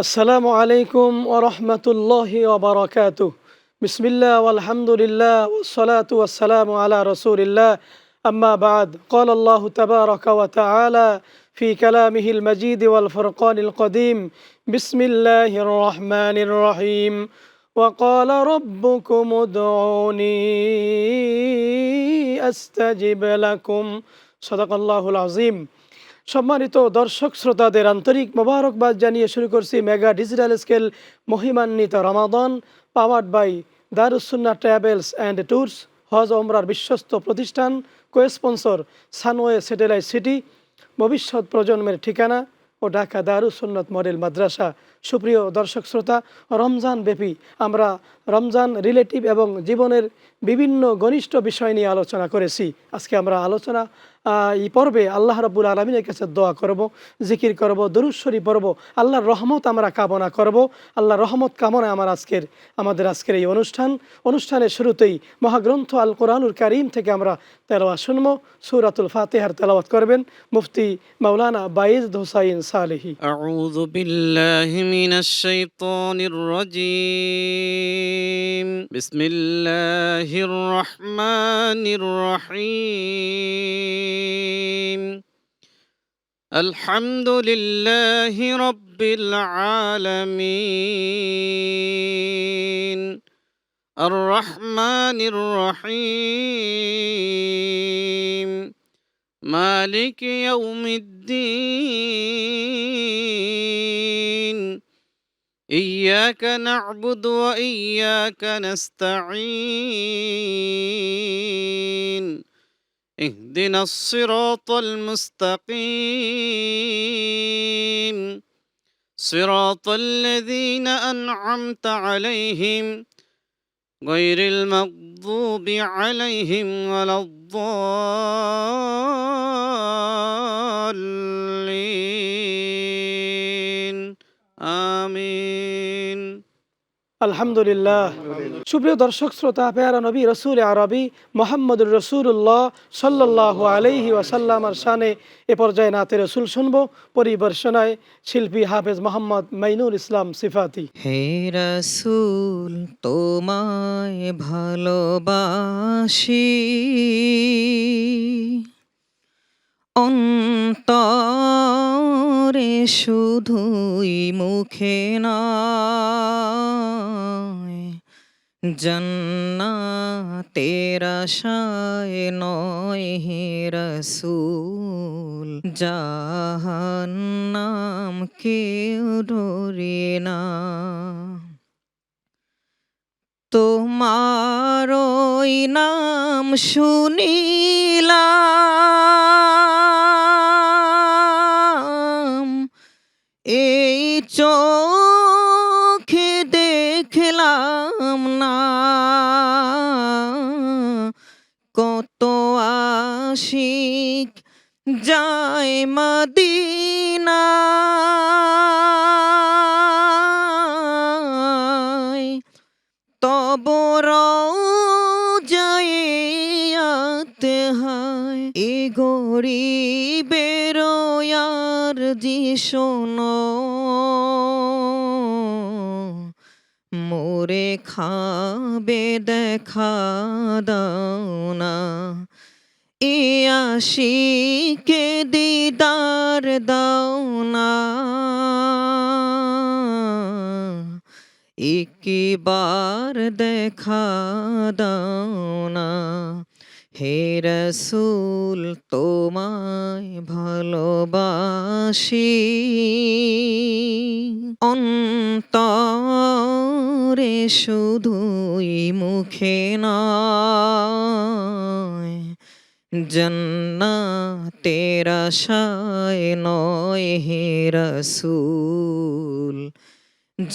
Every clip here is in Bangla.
আসসালামু আলাইকুম ওয়া রাহমাতুল্লাহি ওয়া বারাকাতুহু। বিসমিল্লাহ ওয়ালহামদুলিল্লাহ ওয়াসসালাতু ওয়াসসালামু আলা রাসূলিল্লাহ। আম্মা বা'দ। ক্বালা আল্লাহু তাবারাকা ওয়া তাআলা ফি কালামিহিল মাজিদ ওয়াল ফুরকানিল কাদীম। বিসমিল্লাহির রাহমানির রহিম। ওয়া ক্বালা রাব্বুকুম উদউনি আস্তাজিব লাকুম। সাদাকাল্লাহুল আযীম। সম্মানিত দর্শক শ্রোতাদের আন্তরিক মোবারকবাদ জানিয়ে শুরু করছি মেগা ডিজিটাল স্কেল মহিমান্বিত রমাদান, powered by Darus Sunnah travels and tours, হজ ওমরার বিশ্বস্ত প্রতিষ্ঠান, কো স্পন্সর সানওয়ে স্যাটেলাইট সিটি, ভবিষ্যৎ প্রজন্মের ঠিকানা ও ঢাকা দারুস সুন্নাত মডেল মাদ্রাসা। সুপ্রিয় দর্শক শ্রোতা, রমজান ব্যাপী আমরা রমজান রিলেটিভ এবং জীবনের বিভিন্ন ঘনিষ্ঠ বিষয় নিয়ে আলোচনা করেছি। আজকে আমরা আলোচনা এই পর্বে আল্লাহ রাব্বুল আলামিনের কাছে দোয়া করব, জিকির করব, দুরূদ শরীফ পড়ব, আল্লাহর রহমত আমরা কামনা করব। আল্লাহর রহমত কামনায় আমাদের আজকের এই অনুষ্ঠানের শুরুতেই মহাগ্রন্থ আল কোরআনুল কারীম থেকে আমরা তেলাওয়াত শুনব। সূরাতুল ফাতিহার তেলাওয়াত করবেন মুফতি মাওলানা বায়েজিদ হোসাইন সালেহী। আউযু বিল্লাহি মিনাশ শাইতানির রাজীম। বিসমিল্লাহির রহমানির রহিম। আলহামদুলিল্লাহি রাব্বিল আলামিন। আর রহমানির রহিম। مالك يوم الدين. إياك نعبد وإياك نستعين. اهدنا الصراط المستقيم. صراط الذين أنعمت عليهم غير المغضوب عليهم ولا الضالين. آمين. আলহামদুলিল্লাহ। সুপ্রিয় দর্শক শ্রোতা, পেয়ারা নবী রসুল আরবি মোহাম্মদুর রসুল্লাহ সাল্লাল্লাহু আলাইহি ওয়াসাল্লামের শানে এ পর্যায়ে নাতে রসুল শুনব। পরিবেশনায় শিল্পী হাফেজ মোহাম্মদ মাইনুল ইসলাম সিফাতি। হে রাসূল তোমায় ভালোবাসি, অন্তরে শুধুই মুখে নয়, জান্নাতের আশায় নয় হে রাসূল, জাহান্নাম কেউ ডরে না। তোমার ওই নাম শুনিলাম, এই চোখে দেখলাম না, কত আশিক যায় মদিনায়, তব রওজায় আতে হয় এ গরিবের আরজি শোনো, মোরে খাবে দেখা দাও না, এ আশিকে দিদার দাও না, একবার দেখা দাও না। হে রাসূল তোমায় ভালোবাসি, অন্তরে শুধুই মুখে নয়, জান্নাতের আশায় নয় হে রাসূল,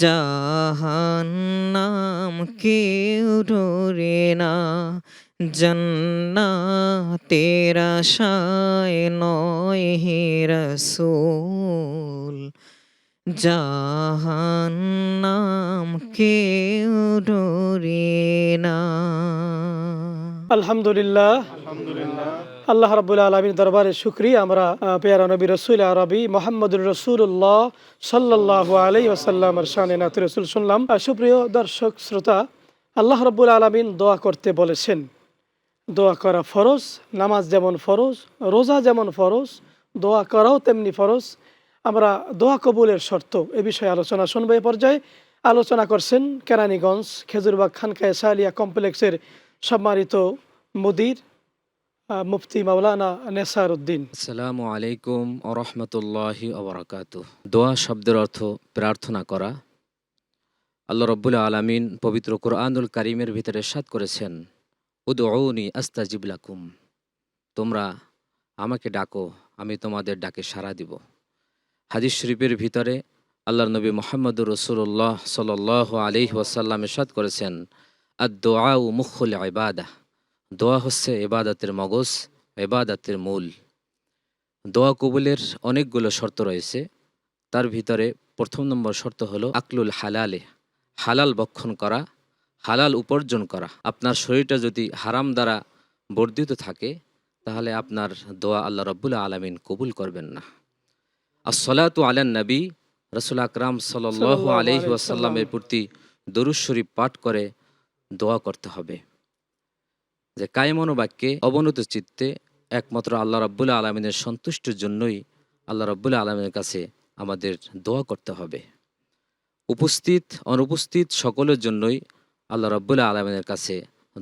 জাহান্নাম কেউ ডরে না, জান্নাতের আশায় নয় হে রাসূল, জাহান্নাম কেউ ডরে না। আলহামদুলিল্লাহ। আল্লাহ রাব্বুল আলামিনের দরবারে শুকরিয়া, আমরা পেয়ারা নবী রসুল আরবি মোহাম্মদুর রসুল্লাহ সাল্লাল্লাহু আলাইহি ওয়াসাল্লামের শানে নাত রসুল শুনলাম। সুপ্রিয় দর্শক শ্রোতা, আল্লাহ রাব্বুল আলামিন দোয়া করতে বলেছেন। দোয়া করা ফরজ, নামাজ যেমন ফরজ, রোজা যেমন ফরজ, দোয়া করাও তেমনি ফরজ। আমরা দোয়া কবুলের শর্ত এ বিষয়ে আলোচনা শুনবো। এ পর্যায়ে আলোচনা করছেন কেরানীগঞ্জ খেজুরবাগ খানকায়ে সালিয়া কমপ্লেক্সের সম্মানিত মুদির মুফতি মাওলানা নেসার উদ্দিন। আসসালামু আলাইকুম আরহামতুল্লাহি আবরাকাতুহ। দোয়া শব্দের অর্থ প্রার্থনা করা। আল্লাহ রব্বুল আলামিন পবিত্র কোরআনুল কারীমের ভিতরে ইরশাদ করেছেন, উদউনি আস্তাজিব লাকুম, তোমরা আমাকে ডাকো, আমি তোমাদের ডাকে সাড়া দিব। হাদিস শরীফের ভিতরে আল্লাহর নবী মুহাম্মদুর রাসূলুল্লাহ সাল্লাল্লাহু আলাইহি ওয়াসাল্লাম ইরশাদ করেছেন, আদ-দুআউ মুখুল ইবাদাহ, দোয়া হচ্ছে ইবাদতের মগজ, ইবাদতের মূল। দোয়া কবুলের অনেকগুলো শর্ত রয়েছে। তার ভিতরে প্রথম নম্বর শর্ত হলো আকলুল হালালে, হালাল ভক্ষণ করা, হালাল উপার্জন করা। আপনার শরীরটা যদি হারাম দ্বারা বর্ধিত থাকে তাহলে আপনার দোয়া আল্লাহ রাব্বুল আলামিন কবুল করবেন না। আসসালাতু আলান নবী, রাসূল আকরাম সাল্লাল্লাহু আলাইহি ওয়াসাল্লামের প্রতি দরুদ শরীফ পাঠ করে দোয়া করতে হবে। যে কায়মন বাক্যে অবনত চিত্তে একমাত্র আল্লাহ রাব্বুল আলামিনের সন্তুষ্টির জন্যই আল্লাহ রাব্বুল আলামিনের কাছে আমাদের দোয়া করতে হবে। উপস্থিত অনুপস্থিত সকলের জন্যই আল্লাহ রাব্বুল আলামিনের কাছে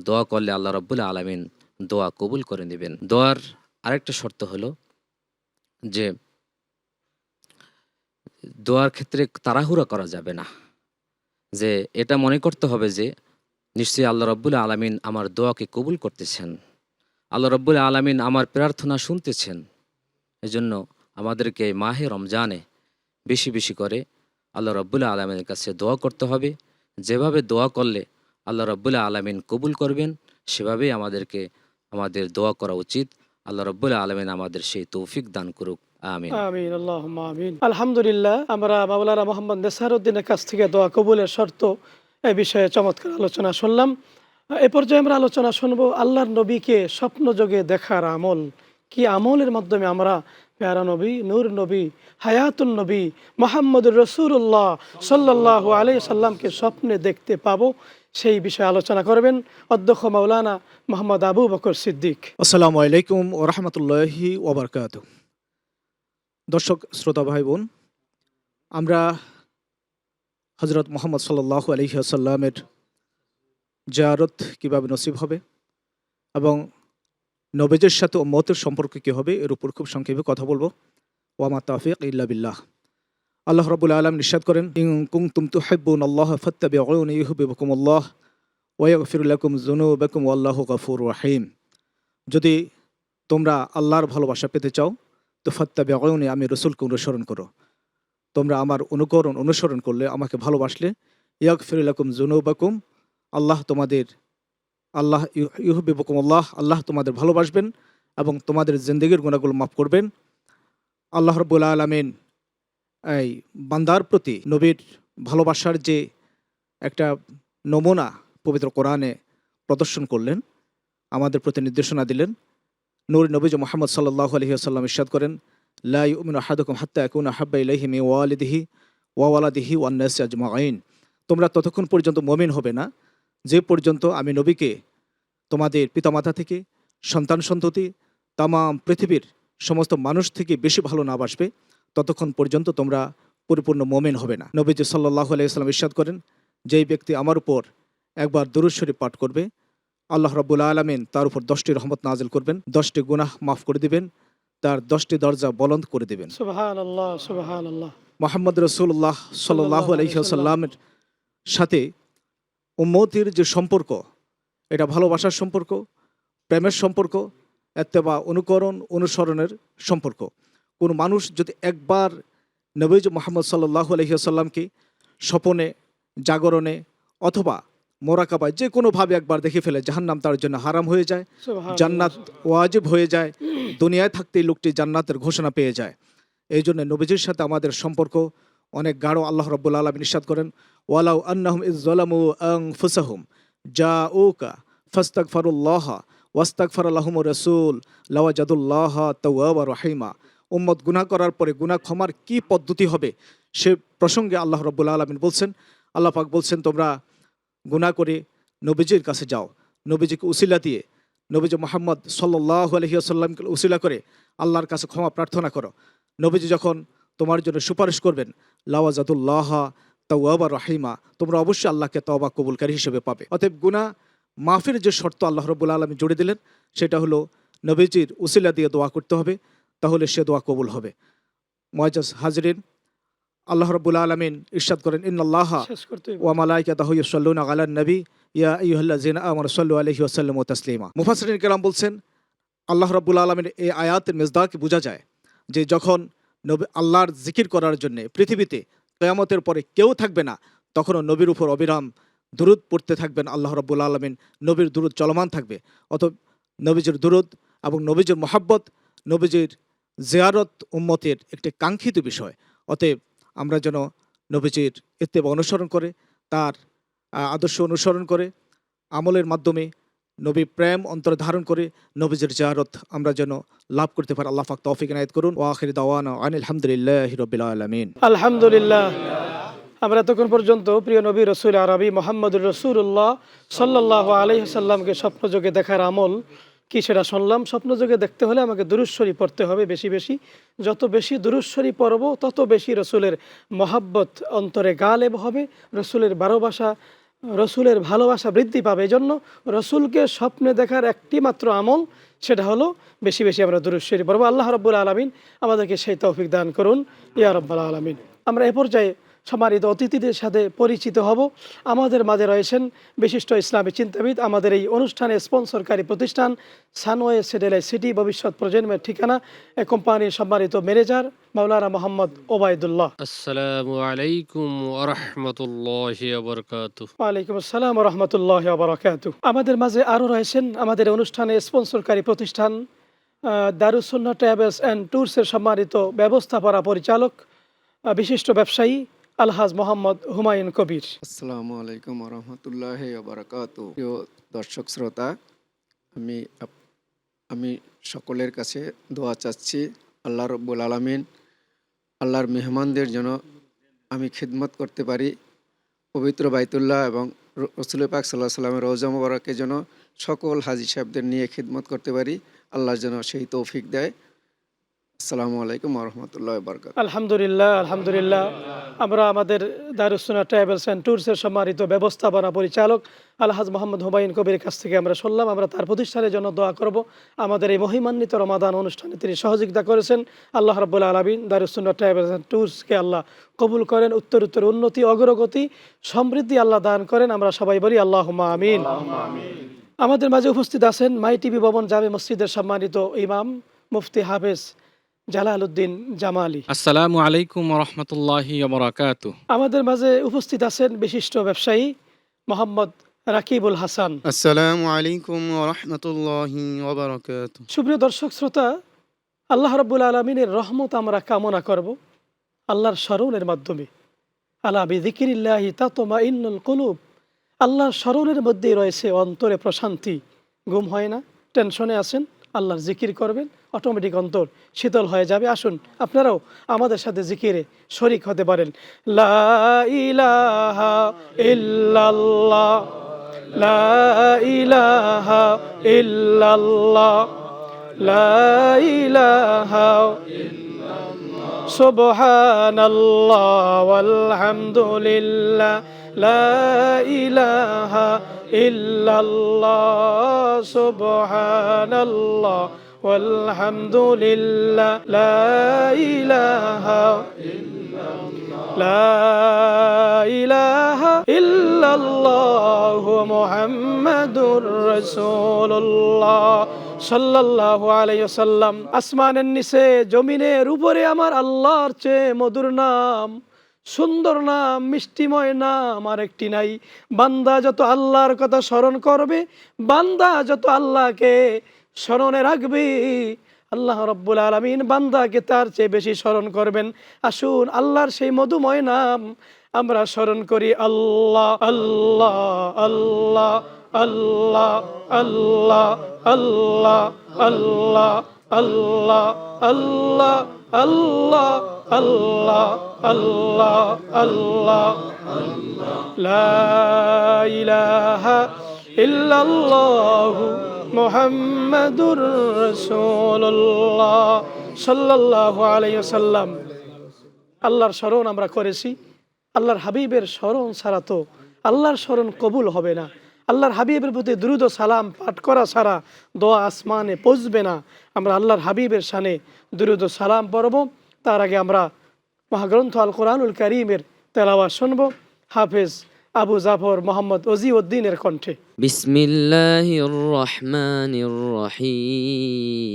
দোয়া করলে আল্লাহ রাব্বুল আলামিন দোয়া কবুল করে নেবেন। দোয়ার আরেকটা শর্ত হলো যে দোয়ার ক্ষেত্রে তাড়াহুড়া করা যাবে না। যে এটা মনে করতে হবে যে নিশ্চয়ই আল্লাহ রাব্বুল আলামিন আমার দোয়াকে কবুল করতেছেন, আল্লাহ রাব্বুল আলামিন আমার প্রার্থনা শুনতেছেন। এজন্য আমাদেরকে মাহে রমজানে বেশি বেশি করে আল্লাহ রাব্বুল আলামিনের কাছে দোয়া করতে হবে। যেভাবে দোয়া করলে আল্লাহ রাব্বুল আলামিন কবুল করবেন সেভাবেই আমাদেরকে আমাদের দোয়া করা উচিত। আল্লাহ রাব্বুল আলামিন আমাদের সেই তৌফিক দান করুক, আমিন। আমিন, আল্লাহুম্মা আমিন। আলহামদুলিল্লাহ, আমরা মাওলানা মোহাম্মদ নেসার উদ্দিনের কাছ থেকে দোয়া কবুলের শর্ত এ বিষয়ে চমৎকার আলোচনা শুনলাম। এ পর্যায়ে আমরা আলোচনা শুনবো আল্লাহর নবীকে স্বপ্নযোগে দেখার আমল। কি আমলের মাধ্যমে আমরা প্যারা নবী, নূর নবী, হায়াতুন নবী মোহাম্মদুর রসুল্লাহ সাল্লাল্লাহু আলাইহি সাল্লামকে স্বপ্নে দেখতে পাবো, সেই বিষয়ে আলোচনা করবেন অধ্যক্ষ মাওলানা মোহাম্মদ আবু বকর সিদ্দিক। আসসালামু আলাইকুম ও রহমতুল্লাহি ওবরকাত। দর্শক শ্রোতা ভাই বোন, আমরা হজরত মোহাম্মদ সাল্লাল্লাহু আলাইহি ওয়াসাল্লামের জিয়ারত কীভাবে নসিব হবে এবং নবীজের সাথে উম্মতের সম্পর্ক কী হবে এর উপর খুব সংক্ষেপে কথা বলবো। ওয়ামা তাওফীক ইল্লা বিল্লাহ। আল্লাহ রাব্বুল আলামিন ইরশাদ করেন, ইন কুনতুম তুহিব্বুনাল্লাহ ফাত্তাবিউনি ইউহিব্বুকুমুল্লাহ ওয়া ইয়াগফির লাকুম যুনুবাকুম ওয়াল্লাহু গফুরুর রহিম। যদি তোমরা আল্লাহর ভালোবাসা পেতে চাও তো ফাত্তাবিউনি, আমি রাসূলকে অনুসরণ করো। তোমরা আমার অনুসরণ করলে, আমাকে ভালোবাসলে, ইয়াগফির লাকুম যুনুবাকুম, আল্লাহ তোমাদের ইউহিব্বুকুমুল্লাহ, আল্লাহ তোমাদের ভালোবাসবেন এবং তোমাদের জিন্দেগির গুনাহগুলো মাফ করবেন। আল্লাহ রাব্বুল আলামিন এই বান্দার প্রতি নবীর ভালোবাসার যে একটা নমুনা পবিত্র কোরআনে প্রদর্শন করলেন, আমাদের প্রতি নির্দেশনা দিলেন। নূর নবী মুহাম্মদ সাল্লাল্লাহু আলাইহি ওয়াসাল্লাম ইরশাদ করেন, লা ইউমিনু আহাদুকুম হাত্তা ইয়াকুনা হাব্বা ইলাইহি মিন ওয়ালিদিহি ওয়া ওয়ালাদিহি ওয়ান নাসি আজমাইন। তোমরা ততক্ষণ পর্যন্ত মুমিন হবে না যে পর্যন্ত আমি নবীকে তোমাদের পিতামাতা থেকে, সন্তান সন্ততি, তামাম পৃথিবীর সমস্ত মানুষ থেকে বেশি ভালো না বাসবে, ততক্ষণ পর্যন্ত তোমরা পরিপূর্ণ মুমিন হবে না। নবীজি সাল্লাল্লাহু আলাইহি ওয়াসাল্লাম ইরশাদ করেন, যেই ব্যক্তি আমার উপর একবার দুরূদ শরীফ পাঠ করবে, আল্লাহ রাব্বুল আলামিন তার উপর 10টি রহমত নাজিল করবেন, 10টি গুনাহ মাফ করে দিবেন, তার 10টি দরজা বুলন্দ করে দিবেন। সুবহানাল্লাহ, সুবহানাল্লাহ। মুহাম্মদ রাসূলুল্লাহ সাল্লাল্লাহু আলাইহি ওয়াসাল্লামের সাথে উম্মতের যে সম্পর্ক, এটা ভালোবাসার সম্পর্ক, প্রেমের সম্পর্ক, ইত্তেবা অনুসরণের সম্পর্ক। কোনো মানুষ যদি একবার নবীজি মুহাম্মদ সাল্লাল্লাহু আলাইহি ওয়াসাল্লামকে স্বপনে, জাগরণে অথবা মোরাকাবায় যে কোনোভাবে একবার দেখে ফেলে, জাহান্নাম তার জন্য হারাম হয়ে যায়, জান্নাত ওয়াজিব হয়ে যায়, দুনিয়ায় থাকতেই লোকটি জান্নাতের ঘোষণা পেয়ে যায়। এই জন্য নবীজির সাথে আমাদের সম্পর্ক অনেক গাঢ়। আল্লাহ রাব্বুল আলামিন ইরশাদ করেন, ওয়ালাউ আন্নাহুম ইয যালামু আনফুসাহুম জাউকা ফাস্তাগফিরুল্লাহ ওয়াস্তাগফার লাহুমুর রাসূল লাওয়াজাদুল্লাহ তাওয়াবা রহিমা। উম্মত গুনাহ করার পরে গুনাহ ক্ষমার কি পদ্ধতি হবে সে প্রসঙ্গে আল্লাহ রাব্বুল আলামিন বলছেন, আল্লাহ পাক বলছেন, তোমরা গুনাহ করে নবীজির কাছে যাও, নবীজিকে উসিলা দিয়ে, নবীজি মুহাম্মদ সাল্লাল্লাহু আলাইহি ওয়াসাল্লামকে উসিলা করে আল্লাহর কাছে ক্ষমা প্রার্থনা করো। নবীজি যখন তোমার জন্য সুপারিশ করবেন, লাওয়াজাদুল্লাহ তাওয়াবা রহিমা, তোমরা অবশ্যই আল্লাহকে তওবা কবুলকারী হিসেবে পাবে। অতএব গুনাহ মাফের যে শর্ত আল্লাহ রাব্বুল আলামিন জুড়ে দিলেন সেটা হলো নবীজির উসিলা দিয়ে দোয়া করতে হবে, তাহলে সে দোয়া কবুল হবে। মুআজ্জাজ হাজরিন, আল্লাহ রাব্বুল আলামিন ইরশাদ করেন, ইন্নাল্লাহা শেষ করতে ওয়া মালাইকাতাহু ইউসাল্লুনা আলান নবী ইয়া আইয়ুহাল্লাযিনা আমানু সাল্লু আলাইহি ওয়া সাল্লিমু তাসলিমা। মুফাসসিরিন কেরাম বলছেন, আল্লাহ রাব্বুল আলামিনের এই আয়াতের মিজদাকে বোঝা যায় যে যখন নবী আল্লাহর জিকির করার জন্য পৃথিবীতে কিয়ামতের পরে কেউ থাকবে না, তখনও নবীর উপর অবিরাম দুরূদ পড়তে থাকবেন আল্লাহ রাব্বুল আলামিন, নবীর দুরূদ চলমান থাকবে। অতএব নবীজির দুরূদ এবং নবীজির মহাব্বত, নবীজির জিয়ারত উম্মতের একটি কাঙ্ক্ষিত বিষয়। অতএব আমরা যেন নবীজির ইত্তেবা অনুসরণ করে, তার আদর্শ অনুসরণ করে, আমলের মাধ্যমে নবী প্রেম অন্তরে ধারণ করে নবীজির জিয়ারত আমরা যেন লাভ করতে পারি। আল্লাহ পাক তৌফিক ইনায়েত করুন। ওয়া আখির দাওয়ানা আনিল হামদুলিল্লাহি রাব্বিল আলামিন। আলহামদুলিল্লাহ। আমরা এতক্ষণ পর্যন্ত প্রিয় নবী রসুল আরবি মোহাম্মদুর রসুল্লাহ সাল্লাল্লাহু আলাইহি ওয়াসাল্লামকে স্বপ্নযোগে দেখার আমল কি সেটা শুনলাম। স্বপ্নযোগে দেখতে হলে আমাকে দুরূদ শরীফ পড়তে হবে বেশি বেশি। যত বেশি দুরূদ শরীফ পড়ব তত বেশি রসুলের মহাব্বত অন্তরে গালেব হবে, রসুলের ভালোবাসা, রসুলের ভালোবাসা বৃদ্ধি পাবে। এই জন্য রসুলকে স্বপ্নে দেখার একটি মাত্র আমল, সেটা হলো বেশি বেশি আমরা দুরূদ শরীফ পড়ব। আল্লাহ রাব্বুল আলামিন আমাদেরকে সেই তৌফিক দান করুন, ইয়া রাব্বাল আলামিন। আমরা এ পর্যায়ে সম্মানিত অতিথিদের সাথে পরিচিত হব। আমাদের মাঝে রয়েছেন বিশিষ্ট ইসলামী চিন্তাবিদ, আমাদের এই অনুষ্ঠানে স্পন্সরকারী প্রতিষ্ঠান সানওয়ে স্যাটেলাইট সিটি, ভবিষ্যৎ প্রজন্মের ঠিকানা, এ কোম্পানির সম্মানিত ম্যানেজার মাওলানা মোহাম্মদ ওবায়দুল্লাহ। আসসালামু আলাইকুম ওয়া রাহমাতুল্লাহি ওয়া বারাকাতুহু। ওয়ালাইকুম আসসালাম রহমতুল্লাহ বারাকাতুহু। আমাদের মাঝে আরও রয়েছেন আমাদের অনুষ্ঠানে স্পন্সরকারী প্রতিষ্ঠান দারুস সুন্নাহ ট্রাভেলস অ্যান্ড ট্যুরসের সম্মানিত ব্যবস্থাপনা পরিচালক, বিশিষ্ট ব্যবসায়ী আলহাজ মোহাম্মদ হুমায়ুন কবির। আসসালামু আলাইকুম রহমতুল্লাহি ওয়া বারাকাতুহু। প্রিয় দর্শক শ্রোতা, আমি সকলের কাছে দোয়া চাচ্ছি আল্লাহ রব্বুল আলামিন আল্লাহর মেহমানদের যেন আমি খিদমত করতে পারি। পবিত্র বাইতুল্লাহ এবং রসুল পাক সাল্লাল্লাহু আলাইহি সাল্লামের রওজা মুবারকে যেন সকল হাজী সাহেবদের নিয়ে খিদমত করতে পারি। আল্লাহ যেন সেই তৌফিক দেয়। আসসালামু আলাইকুম ওয়া রাহমাতুল্লাহি ওয়া বারাকাতুহু। আলহামদুলিল্লাহ, আলহামদুলিল্লাহ। আমরা আমাদের দারুস সুন্নাহ ট্রাভেলস অ্যান্ড ট্যুরসের সম্মানিত ব্যবস্থাপনা পরিচালক আলহাজ মোহাম্মদ হুমায়ুন কবির কাছ থেকে আমরা শুনলাম। আমরা তার প্রতিষ্ঠানের জন্য দোয়া করব। আমাদের এই মহিমান্বিত রমাদান অনুষ্ঠানে তিনি সহযোগিতা করেছেন। আল্লাহ রাব্বুল আলামিন দারুস সুন্নাহ ট্রাভেলস অ্যান্ড ট্যুরসকে আল্লাহ কবুল করেন, উত্তর উন্নতি, অগ্রগতি, সমৃদ্ধি আল্লাহ দান করেন। আমরা সবাই বলি আল্লাহুম্মা আমিন। আমাদের মাঝে উপস্থিত আছেন মাই টিভি ভবন জামে মসজিদের সম্মানিত ইমাম মুফতি হাফেজ জালালউদ্দিন জামালি। আসসালামু আলাইকুম ওয়া রাহমাতুল্লাহি ওয়া বারাকাতুহু। আমাদের মাঝে উপস্থিত আছেন বিশিষ্ট ব্যবসায়ী মোহাম্মদ রাকিবুল হাসান। আসসালামু আলাইকুম ওয়া রাহমাতুল্লাহি ওয়া বারাকাতুহু। সুপ্রিয় দর্শক শ্রোতা, আল্লাহ রাব্বুল আলামিনের রহমত আমরা কামনা করব আল্লাহর স্মরণের মাধ্যমে। আলা বিযিকিরিল্লাহি তাতমাইন্নুল কুলুব। আল্লাহর স্মরণের মধ্যেই রয়েছে অন্তরে প্রশান্তি। ঘুম হয় না, টেনশনে আছেন, আল্লাহর জিকির করবেন, অটোমেটিক অন্তর শীতল হয়ে যাবে। আসুন আপনারাও আমাদের সাথে জিকিরে শরীক হতে পারেন। লা ইলাহা ইল্লাল্লাহ, লা ইলাহা ইল্লাল্লাহ, লা ইলাহা সুবহানাল্লাহ ওয়ালহামদুলিল্লাহ, লা ইলাহা ইল্লাল্লাহ, সুবহানাল্লাহ ওয়ালহামদুলিল্লাহ, লা ইলাহা লা ইলাহা ইল্লাল্লাহু মুহাম্মাদুর রাসূলুল্লাহ সাল্লাল্লাহু আলাইহি ওয়াসাল্লাম। আসমানের নিচে জমিনের উপরে আমার আল্লাহর চেয়ে মধুর নাম, সুন্দর নাম, মিষ্টিময় নাম আর একটি নাই। বান্দা যত আল্লাহর কথা স্মরণ করবে, বান্দা যত আল্লাহকে স্মরণে রাখবে, আল্লাহ রাব্বুল আলামিন বান্দাকে তার চেয়ে বেশি স্মরণ করবেন। আসুন আল্লাহর সেই মধুময় নাম আমরা স্মরণ করি। আল্লাহ আল্লাহ আল্লাহ আল্লাহ আল্লাহ আল্লাহ আল্লাহ আল্লাহ আল্লাহ আল্লাহ আল্লাহ আল্লাহ আল্লাহ লা ইলাহা ইল্লাল্লাহু মুহাম্মাদুর রাসূলুল্লাহ সাল্লাল্লাহু আলাইহি ওয়াসাল্লাম। আল্লাহর স্মরণ আমরা করেছি, আল্লাহর হাবিবের স্মরণ ছাড়া তো আল্লাহর স্মরণ কবুল হবে না। আল্লাহর হাবিবের প্রতি দুরূদ ও সালাম পাঠ করা ছাড়া দোয়া আসমানে পৌঁছবে না। আমরা আল্লাহর হাবিবের শানে দুরূদ ও সালাম পড়ব। তার আগে আমরা মহাগ্রন্থ আল কোরআনুল কারীমের তেলাওয়াত শুনব হাফেজ আবু জাফর মোহাম্মদ ওজিউদ্দিনের কণ্ঠে। বিসমিল্লাহির রহমানির রহিম।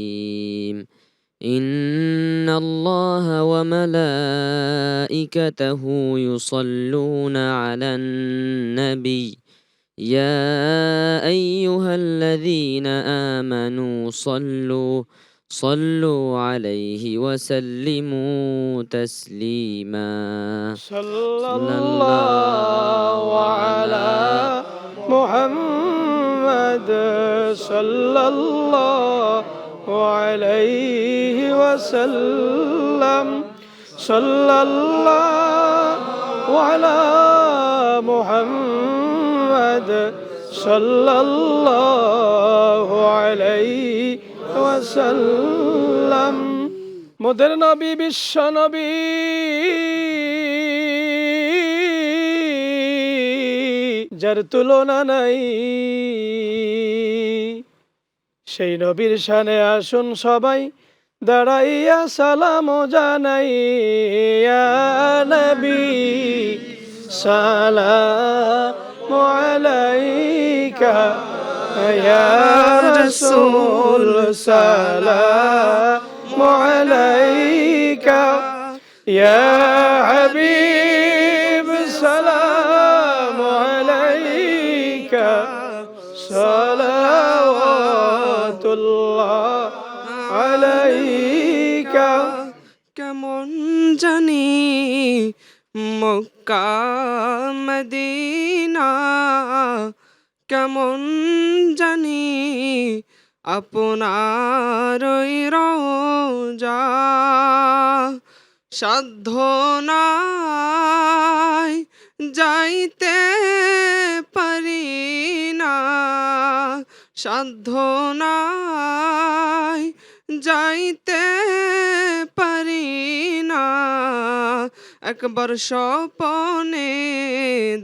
ইন্নাল্লাহা ওয়া মালাইকাতাহু ইউসাল্লুনা আলান নবী ইয়া আইয়ুহাল্লাযীনা আমানু সাল্লু আলাইহি ওয়া সাল্লিমু তাসলিমা। সাল্লাল্লাহু আলা মুহাম্মাদ সাল্লাল্লাহু আলাইহি ওয়াসাল্লাম। সাল্লাল্লাহু আলা মুহাম্মাদ সাল্লাল্লাহু আলাইহি ওয়াসাল্লাম। মোদের নবী বিশ্ব নবী যার তুলনা নাই, সেই নবীর শানে আসুন সবাই দাঁড়াইয়া সালাম জানাই। ইয়া নবী সালামু আলাইকা ইয়া রাসূল সালামু আলাইকা ইয়া হাবিব সালামু আলাইকা সালাওয়াতুল্লাহ আলাইকা। কেমন জানি মক্কা মদিনা, কেমন জানি আপনার ওই রওজা। সাধ্য নাই যাইতে পারি না, সাধ্য নাই যাইতে পারি না। একবার স্বপনে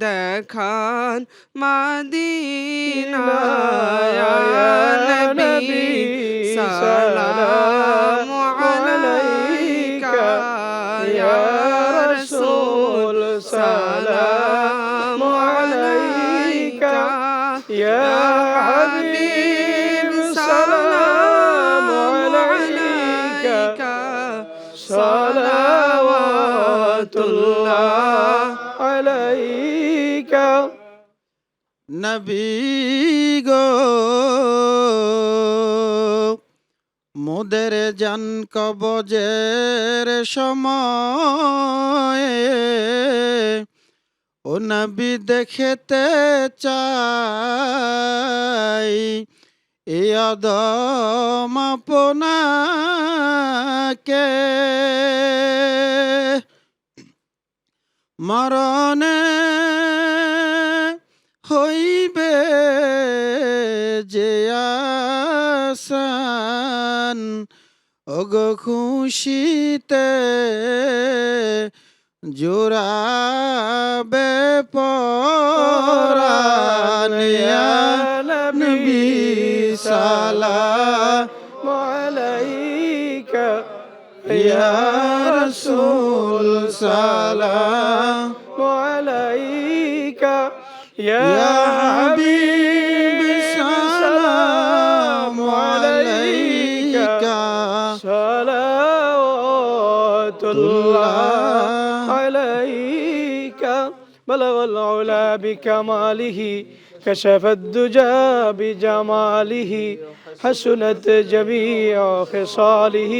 দেখান মাদিনা। ইয়া নবী সালামু আলাইকা ইয়া রাসূল সালামু আলাইকা ইয়া হাবিব সালামু আলাইকা সালাওয়াতুল্লাহ আলাইকা। নবী গো মোদের জান কবজের সময় ও নবী দেখতে চাই এ আদম আপনাকে। মরণে হইবে যে আসান ওগো খুশিতে জোড়াবে পরান। ইয়া নবী সালামু আলাইকা ইয়া রাসূল সালামু আলাইকা ইয়া হাবিব সালামু আলাইকা সালাওয়াতুল্লাহ আলাইকা। بلغ العلا بكماله كشف الدجى بجماله حسنت جميع خصاله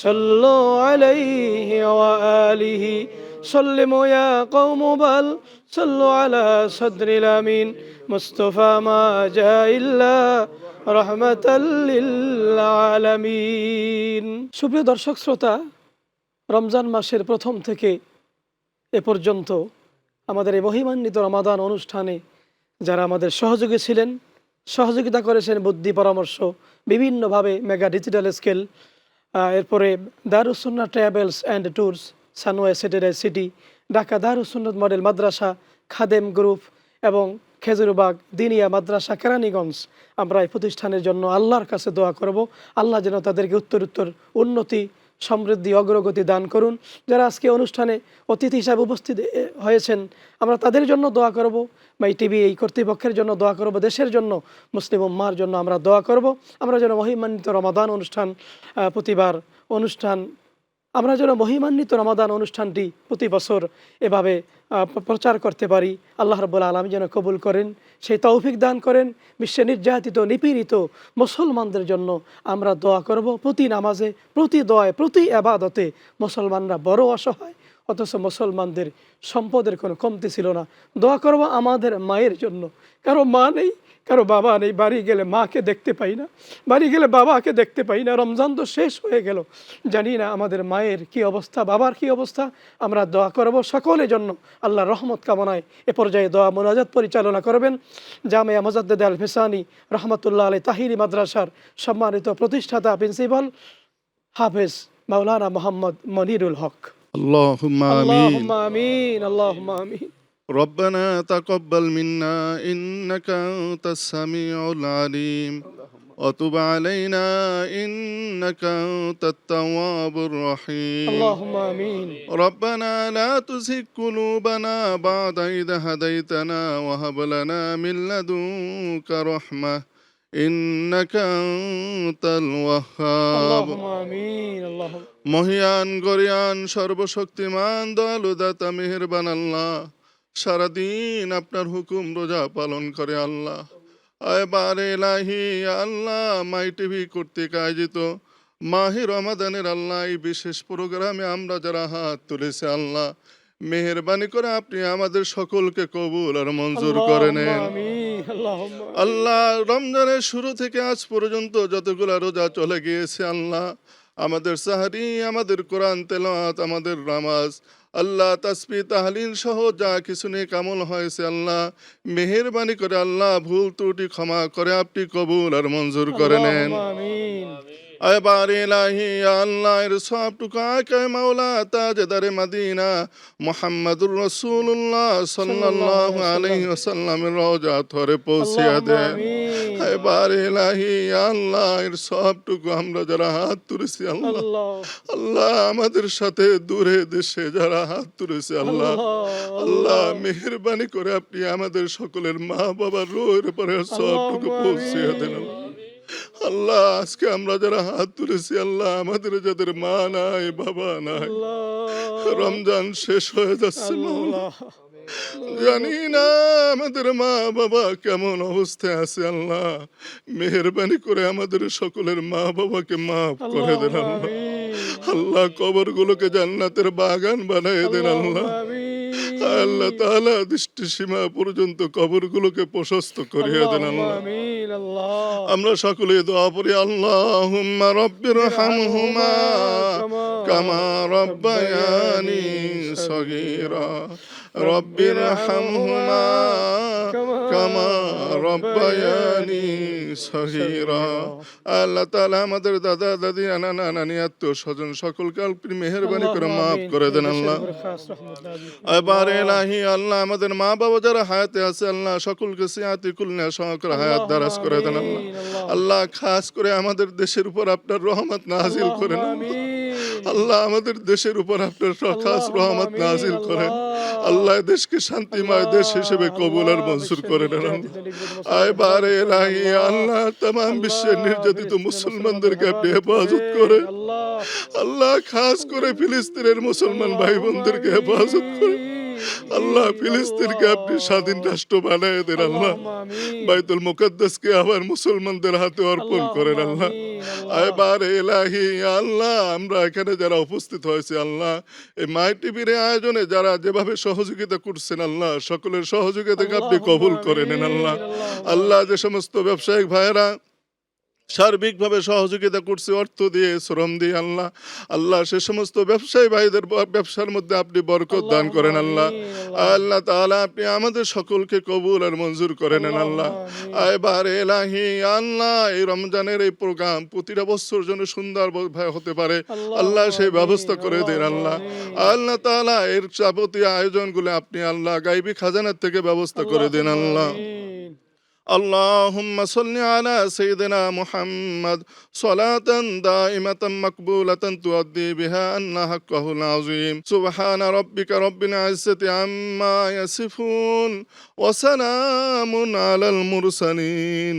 صلوا عليه وآله سلموا يا قوم بل صلوا على صدر الأمين مصطفى ما جاء إلا رحمة للعالمين সুপ্রিয় দর্শক শ্রোতা, রমজান মাসের প্রথম থেকে এ পর্যন্ত আমাদের এই মহিমান্বিত রমাদান অনুষ্ঠানে যারা আমাদের সহযোগী ছিলেন, সহযোগিতা করেছেন বুদ্ধি পরামর্শ বিভিন্নভাবে, মেগা ডিজিটাল স্কেল, এরপরে Darus Sunnah travels and tours, Sanowa satellite city, Dhaka Darus Sunnat model মাদ্রাসা, খাদেম গ্রুপ এবং খেজুরবাগ দিনিয়া মাদ্রাসা কেরানীগঞ্জ, আমরা এই প্রতিষ্ঠানের জন্য আল্লাহর কাছে দোয়া করব, আল্লাহ যেন তাদেরকে উত্তরোত্তর উন্নতি, সমৃদ্ধি, অগ্রগতি দান করুন। যারা আজকে অনুষ্ঠানে অতিথি হিসাবে উপস্থিত হয়েছেন, আমরা তাদের জন্য দোয়া করব। মাই টিভি এই কর্তৃপক্ষের জন্য দোয়া করব, দেশের জন্য, মুসলিম উম্মার জন্য আমরা দোয়া করব। আমরা যেন মহিমান্বিত রমাদান অনুষ্ঠান প্রতিবার অনুষ্ঠান আমরা যেন মহিমান্বিত রমাদান অনুষ্ঠানটি প্রতি বছর এভাবে প্রচার করতে পারি। আল্লাহ রাব্বুল আলামিন যেন কবুল করেন, সেই তৌফিক দান করেন। বিশ্বে নির্যাতিত নিপীড়িত মুসলমানদের জন্য আমরা দোয়া করব। প্রতি নামাজে, প্রতি দোয়ায়, প্রতি আবাদতে মুসলমানরা বড় অসহায়, অথচ মুসলমানদের সম্পদের কোনো কমতি ছিল না। দোয়া করব আমাদের মায়ের জন্য, কারো মা নেই, কারো বাবা নেই, বাড়ি গেলে মাকে দেখতে পাই না, বাড়ি গেলে বাবাকে দেখতে পাই না। রমজান তো শেষ হয়ে গেল, জানি না আমাদের মায়ের কি অবস্থা, বাবার কি অবস্থা। আমরা দোয়া করব সকলের জন্য। আল্লাহর রহমত কামনায় এ পর্যায়ে দোয়া মোনাজাত পরিচালনা করবেন জামিয়া মুজাদ্দিদ আল ফিসানি রহমতুল্লাহ আলাইহি তাহিরি মাদ্রাসার সম্মানিত প্রতিষ্ঠাতা প্রিন্সিপাল হাফেজ মাওলানা মোহাম্মদ মনিরুল হক। اللهم آمين. আল্লাহুম্মা আমিন, আল্লাহুম্মা আমিন। ربنا تقبل منا إنك أنت السميع العليم وتب علينا إنك أنت التواب الرحيم. আল্লাহুম্মা আমিন। ربنا لا تزغ قلوبنا بعد إذ هديتنا وهب لنا من لدنك رحمة إنك أنت الوهاب. আল্লাহুম্মা আমিন, আল্লাহুম্মা মহিয়ান গরিয়ান সর্বশক্তিমান দয়ালু দাতা মেহেরবান আল্লাহ, সারাদিন আপনার হুকুম রোজা পালন করে আল্লাহ। এবারে এলাহি আল্লাহ, মাই টিভি কর্তৃক আয়োজিত মাহে রমাদানের আল্লাহ এই বিশেষ প্রোগ্রামে আমরা যারা হাত তুলেছে আল্লাহ, মেহেরবানি করে আপনি আমাদের সকলকে কবুল আর মঞ্জুর করে নেন আমিন, আল্লাহুম্মা আল্লাহ। রমজানের শুরু থেকে আজ পর্যন্ত যতগুলো রোজা চলে গিয়েছে আল্লাহ, আমাদের সাহারি, আমাদের কোরআন তেলাওয়াত, আমাদের নামাজ, আল্লাহ তাসবিহ তাহলিল সহ যা কিছু নেক আমল হয়েছে আল্লাহ, মেহেরবানি করে আল্লাহ ভুল ত্রুটি ক্ষমা করে আপনি কবুল আর মঞ্জুর করে নেন। আল্লাহুম্মা আমিন। এবারে ইলাহি আল্লাহ এর সবটুকু আকায় মাওলা তাজদারে মদিনা মুহাম্মদুর রাসূলুল্লাহ সাল্লাল্লাহু আলাইহি ওয়াসাল্লামের রওজা ধরে পৌঁছিয়ে দেন। এবারে ইলাহি আল্লাহ এর সবটুকু আমরা যারা হাত তুলেছি আল্লাহ, আল্লাহ আমাদের সাথে দূরে দেশে যারা হাত তুলেছে আল্লাহ, আল্লাহ মেহেরবানি করে আপনি আমাদের সকলের মা বাবার রোহের উপরে সবটুকু পৌঁছিয়ে দেন আল্লাহ। আজকে আমরা যারা হাত তুলেছি আল্লাহ, আমাদের যাদের মা নাই, বাবা নাই, রমজান শেষ হয়ে যাচ্ছে মাওলা, জানি না আমাদের মা বাবা কেমন অবস্থায় আছে আল্লাহ, মেহেরবানি করে আমাদের সকলের মা বাবাকে মাফ করে দেন আল্লাহ। আল্লাহ কবরগুলোকে জান্নাতের বাগান বানিয়ে দেন আল্লাহ। আল্লাহ তাআলা দৃষ্টি সীমা পর্যন্ত কবরগুলোকে প্রশস্ত করিয়ে দেন আল্লাহ। আমরা সকলে দোয়া করি, আল্লাহুম্মা রাব্বির হামহুমা কামা রাব্বায়ানি সগীরা, রাব্বির হামহুমা কামা রাব্বায়ানি সগীরা। আল্লাহ তাআলা আমাদের দাদা দাদি, নানা নানি, আত্মীয় স্বজন সকলকে আপনি মেহেরবানি করে মাফ করে দেন আল্লাহ। এবারে ইলাহি আল্লাহ আমাদের মা বাবা যারা হায়াতে আছে আল্লাহ, সকলকে সিয়াতি কুল্লা সহকারে হায়াত দারাজ করে দেন আল্লাহ। আল্লাহ খাস করে আমাদের দেশের উপর আপনার রহমত নাজিল করেন আল্লাহ, আমাদের দেশের উপর আপনার খাস রহমত নাজিল করেন আল্লাহ। দেশকে শান্তিময় দেশ হিসেবে কবুল আর মঞ্জুর করে নেন এবারে ইলাহি আল্লাহ। तमाम বিশ্বের নির্যাতিত মুসলমানদেরকে আপনি হেফাজত করেন আল্লাহ, খাস করে ফিলিস্তিনের মুসলমান ভাই বোনদেরকে হেফাজত করেন আল্লাহ। ফিলিস্তিনকে আপনি স্বাধীন রাষ্ট্র বানিয়ে দেন আল্লাহ। বাইতুল মুকাদ্দাসকে আবার মুসলমানদের হাতে অর্পণ করেন আল্লাহ। এবার এলাহি আল্লাহ, আমরা এখানে যারা উপস্থিত হয়েছে আল্লাহ, এই মাই টিভির আয়োজনে যারা যেভাবে সহযোগিতা করছেন আল্লাহ, সকলের সহযোগিতাকে আপনি কবুল করে নেন আল্লাহ। আল্লাহ, যে সমস্ত ব্যবসায়িক ভাইয়েরা সার্বিকভাবে সহযোগিতা করছে অর্থ দিয়ে, শ্রম দিয়ে আল্লাহ, আল্লাহ সে সমস্ত ব্যবসায়ী ভাইদের ব্যবসার মধ্যে আপনি বরকত দান করেন আল্লাহ। আল্লাহ তাআলা, আপনি আমাদের সকলকে কবুল আর মঞ্জুর করে নেন আল্লাহ। এবার এলাহি আল্লাহ, এই রমজানের এই প্রোগ্রাম প্রতিটা বছর জন্য সুন্দর হতে পারে আল্লাহ, সেই ব্যবস্থা করে দেন আল্লাহ। আল্লাহ তাআলা, এর যাবতীয় আয়োজনগুলো আপনি আল্লাহ গায়বী খাজানার থেকে ব্যবস্থা করে দেন আল্লাহ। اللهم صل على سيدنا محمد صلاة دائمة مقبولة تؤدي بها أن حقه العظيم. سبحان ربك رب العزة عما يصفون وسلام على المرسلين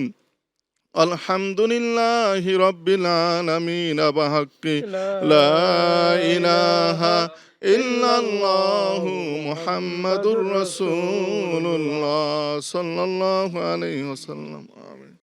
الحمد لله رب العالمين بحق لا إله إلا الله محمد رسول الله صلى الله عليه وسلم. آمين.